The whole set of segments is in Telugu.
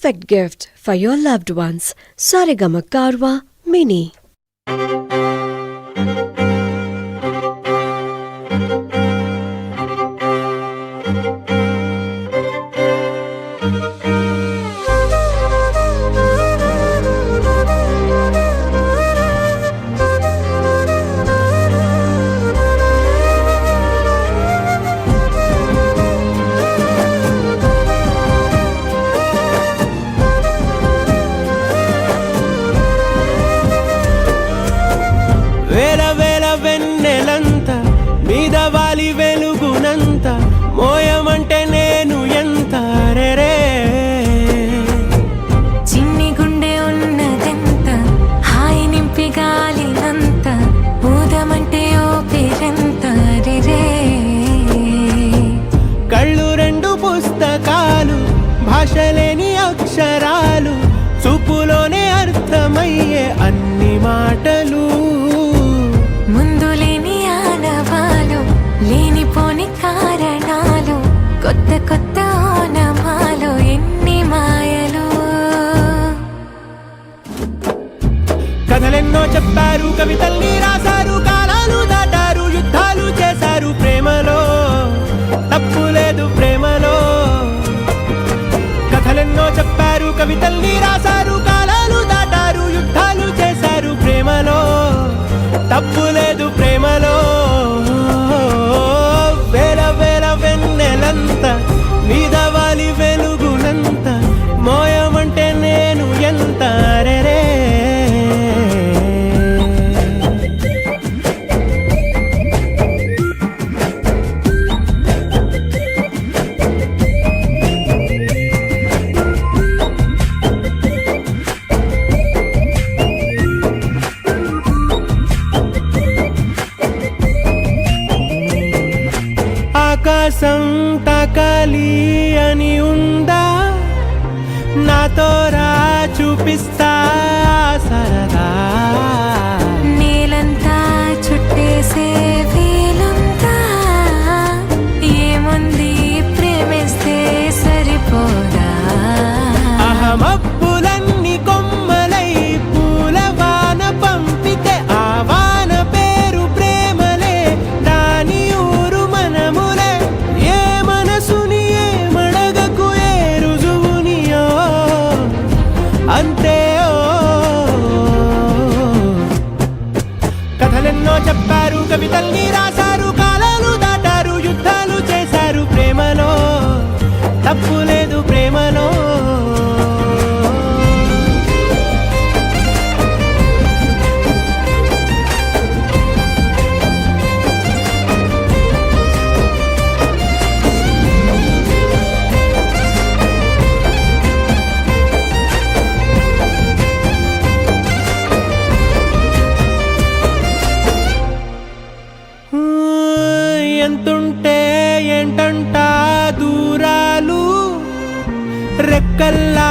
perfect gift for your loved ones. Saregama Karwa Mini. వాలి వెలుగునంత మోయమంటే నేను ఎంత రే చిన్ని గుండె ఉన్నదెంత హాయి నింపి గాలినంత ఊదమంటే ఓపిరెంత రే కళ్ళు రెండు పుస్తకాలు భాషలేని అక్షరాలు చూపులోనే అర్థమయ్యే అన్ని మాటలు లేనిపోని కారణాలు కొత్త కొత్త ఓనమాలు ఎన్ని మాయలు కథలెన్నో చెప్పారు కవితల్ని రాశారు కాలాలు దాటారు యుద్ధాలు చేశారు ప్రేమలో తప్పు లేదు ప్రేమలో కథలెన్నో చెప్పారు కవితల్ని రాశారు కాలాలు దాటారు యుద్ధాలు చేశారు ప్రేమలో తప్పు లేదు ప్రేమలో వేల వేల వెన్నెలంత మీద వాలి వెలుగునంత మోయమంటే నేను ఎంత రే ఆకాశం తాకాలి అని ఉందా నాతో రా చూపిస్తా సరదా నీలంతా చుట్టేసే వీలుందా ఏముంది ప్రేమిస్తే సరిపోదా అహమప్పులన్నీ కొమ్మలై పూల వాన పంపితే ఆ వాన పేరు ప్రేమలే దాని ఊరు మనములే ఏ మనసుని ఏ మడగకు ఏ రుజువునియో అంతే కథలెన్నో చెప్పారు కవితల్ని రాశారు కాలాలు దాటారు యుద్ధాలు చేశారు ప్రేమలో తప్పు లేదు ప్రేమలో ఎంతుంటే ఏంటంట దూరాలు రెక్కల్లా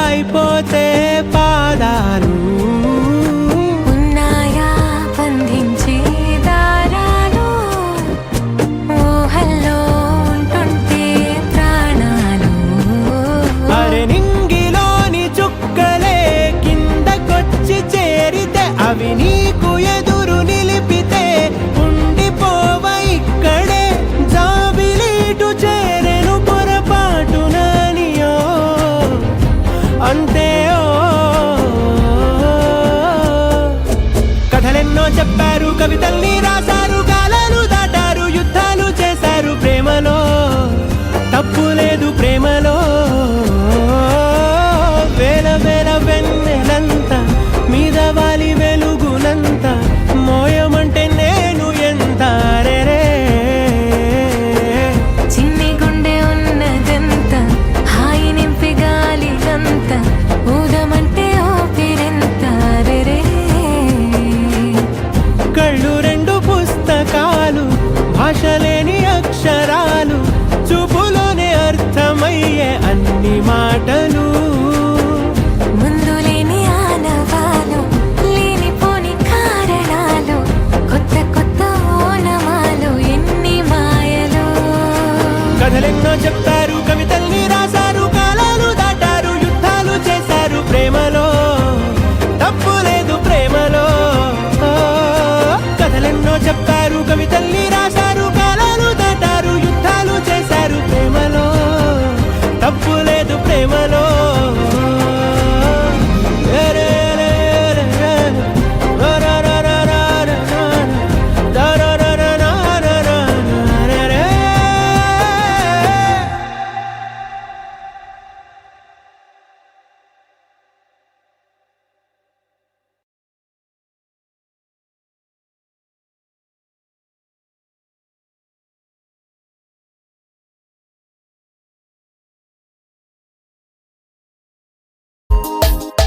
అయిపోతే పాదాలు ఉన్నాయా బంధించే దారాలు ఊహల్లో ఉంటుంటే ప్రాణాలు అరే నింగిలోని చుక్కలే కిందకొచ్చి చేరితే అవి నీకు ఎదురు నిలిపితే ఉండిపోవ ఇక్కడే జాబిలీటు చేరెను పొరపాటు నానియో అంతే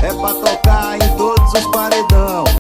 é pra tocar em todos os paredão.